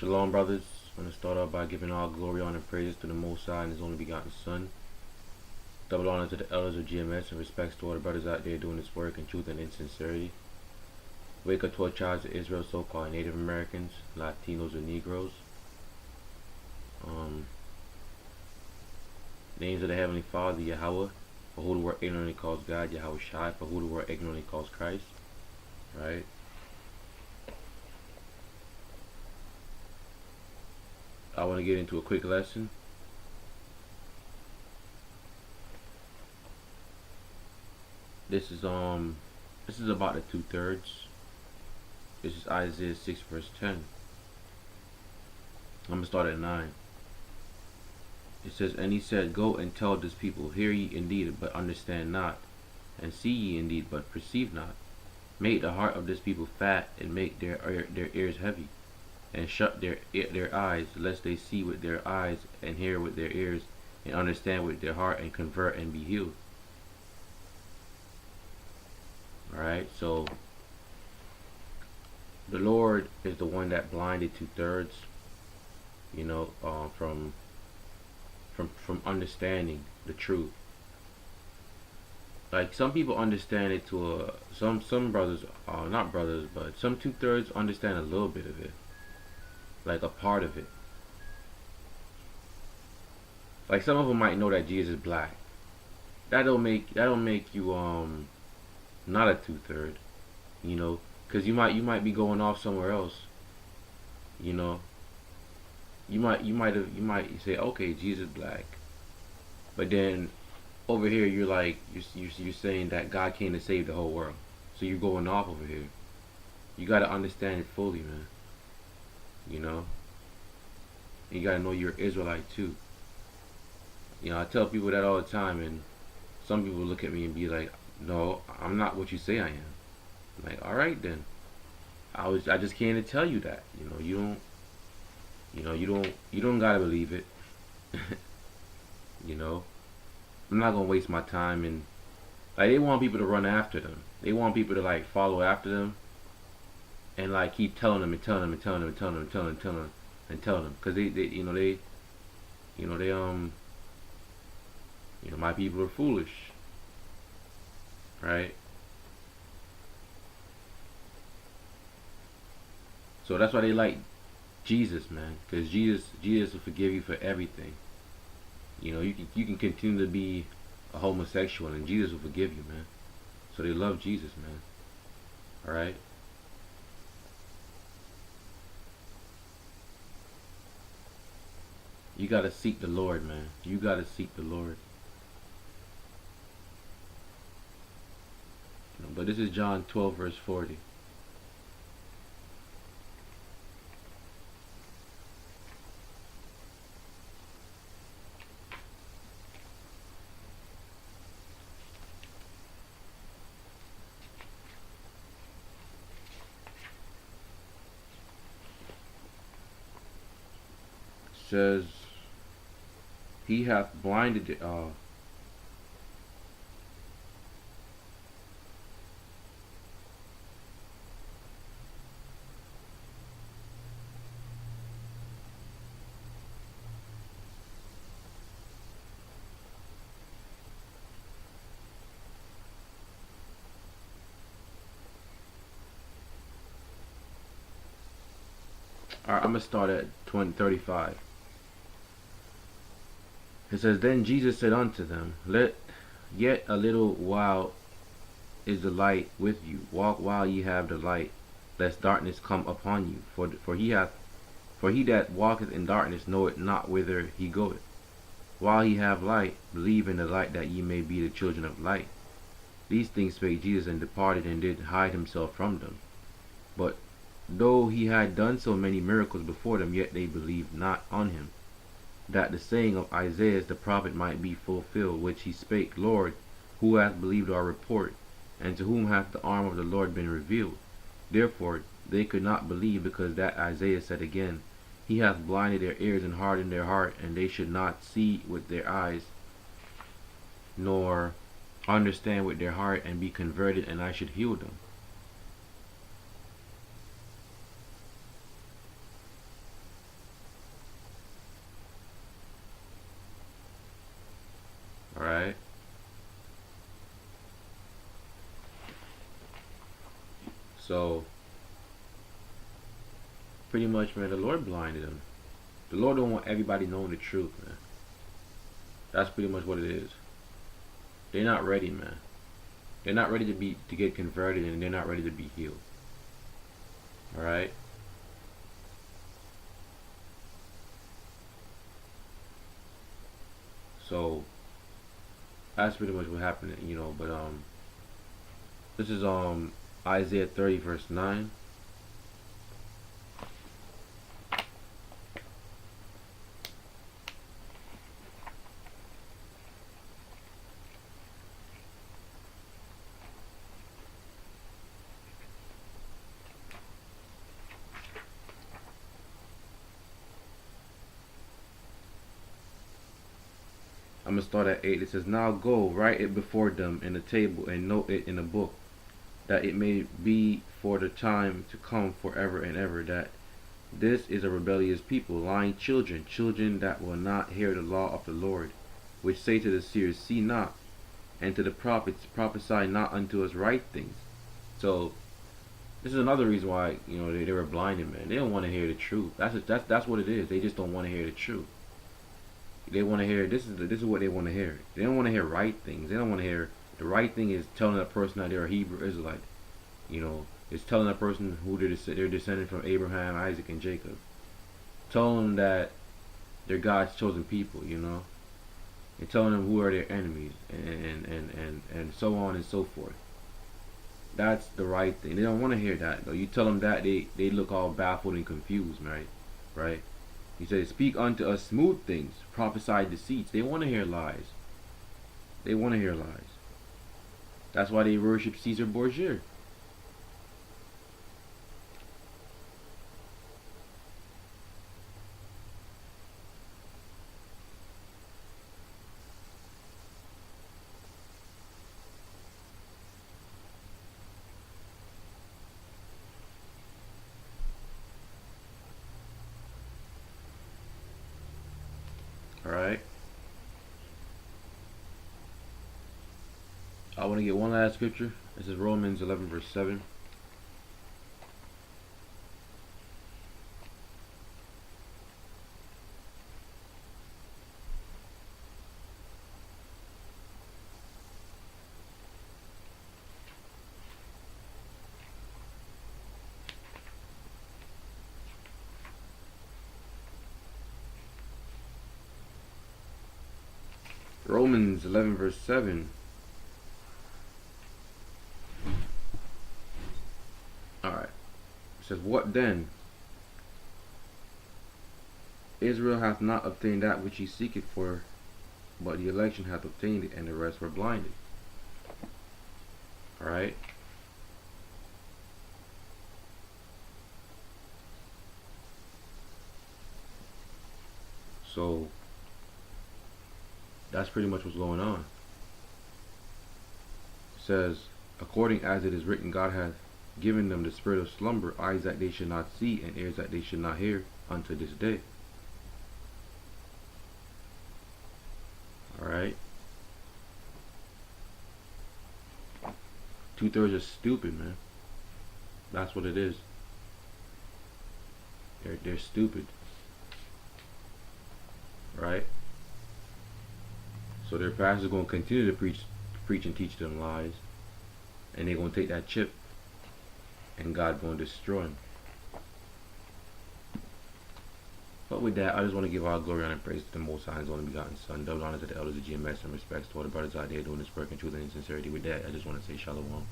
Shalom, brothers. I want to start off by giving all glory, honor, and praises to the Most High and His only begotten Son. Double honor to the elders of GMS and respects to all the brothers out there doing this work in truth and in sincerity. Wake up to our tribes of Israel, so-called Native Americans, Latinos, and Negroes. Names of the Heavenly Father, Yahweh, for who the world ignorantly calls God, Yahweh Shai, for who the world ignorantly calls Christ. Right? I want to get into a quick lesson. This is about the 2/3. This is Isaiah 6 verse 10. I'm gonna start at 9. It says, "And he said, Go and tell this people, hear ye indeed, but understand not, and see ye indeed, but perceive not. Make the heart of this people fat, and make their ears heavy, and shut their eyes, lest they see with their eyes, and hear with their ears, and understand with their heart, and convert and be healed." Alright, so the Lord is the one that blinded 2/3, from understanding the truth. Like, some people understand it to some brothers, not brothers, but some 2/3 understand a little bit of it, like a part of it. Like, some of them might know that Jesus is black. That don't make you not a 2/3, because you might be going off somewhere else. You might say, okay, Jesus black, but then over here you're like you're saying that God came to save the whole world. So you're going off over here. You got to understand it fully, man. And you got to know you're Israelite too. I tell people that all the time, and some people look at me and be like, "No, I'm not what you say I am." I'm like, all right then. I just came to tell you that. You don't gotta believe it. I'm not gonna waste my time, and like, they want people to run after them. They want people to like follow after them, and like keep telling them and telling them and telling them and telling them and telling them and telling them and telling them, because my people are foolish, right? So that's why they like Jesus, man, because Jesus will forgive you for everything. You can continue to be a homosexual and Jesus will forgive you, man. So they love Jesus, man. All right. You gotta seek the Lord, man. You gotta seek the Lord. But this is John 12 verse 40. Says, he hath blinded Alright, I'm gonna start at 35. It says, Then Jesus said unto them, Let yet a little while is the light with you. Walk while ye have the light, lest darkness come upon you. For he that walketh in darkness knoweth not whither he goeth. While ye have light, believe in the light, that ye may be the children of light. These things spake Jesus, and departed, and did hide himself from them. But though he had done so many miracles before them, yet they believed not on him, that the saying of Isaiah the prophet might be fulfilled, which he spake, Lord, who hath believed our report, and to whom hath the arm of the Lord been revealed? Therefore they could not believe, because that Isaiah said again, He hath blinded their ears and hardened their heart, and they should not see with their eyes, nor understand with their heart, and be converted, and I should heal them. So pretty much, man, the Lord blinded them. The Lord don't want everybody knowing the truth, man. That's pretty much what it is. They're not ready, man. They're not ready to get converted, and they're not ready to be healed. All right. So that's pretty much what happened, you know. But this is Isaiah 30 verse 9. I'm gonna start at 8. It says, "Now go, write it before them in a table, and note it in a book, that it may be for the time to come forever and ever, that this is a rebellious people, lying children, children that will not hear the law of the Lord, which say to the seers, see not, and to the prophets, prophesy not unto us right things." So this is another reason why, you know, they were blinded, man. They don't want to hear the truth. That's what it is. They just don't want to hear the truth. They want to hear this is what they want to hear. They don't want to hear right things. They don't want to hear the right thing is telling a person that they're a Hebrew Israelite. You know, it's telling a person who they're descended from Abraham, Isaac, and Jacob. Telling them that they're God's chosen people. You know, and telling them who are their enemies, and so on and so forth. That's the right thing. They don't want to hear that though. You tell them that, they look all baffled and confused, right? Right? He says, "Speak unto us smooth things, prophesy deceits." They want to hear lies. They want to hear lies. That's why they worship Caesar Borgia. Alright? I want to get one last scripture. This is Romans 11 verse 7. Romans 11 verse 7. Alright. It says, "What then? Israel hath not obtained that which he seeketh for, but the election hath obtained it, and the rest were blinded." Alright? So that's pretty much what's going on. It says, "According as it is written, God hath given them the spirit of slumber, eyes that they should not see, and ears that they should not hear, unto this day." Alright? 2/3 are stupid, man. That's what it is. They're stupid. Right? So their pastors are going to continue to preach and teach them lies, and they're going to take that chip, and God's going to destroy them. But with that, I just want to give all glory, honor, and praise to the Most High, His only begotten Son. Double honor to the elders of GMS, and respects to all the brothers out there doing this work in truth and in sincerity. With that, I just want to say shalom.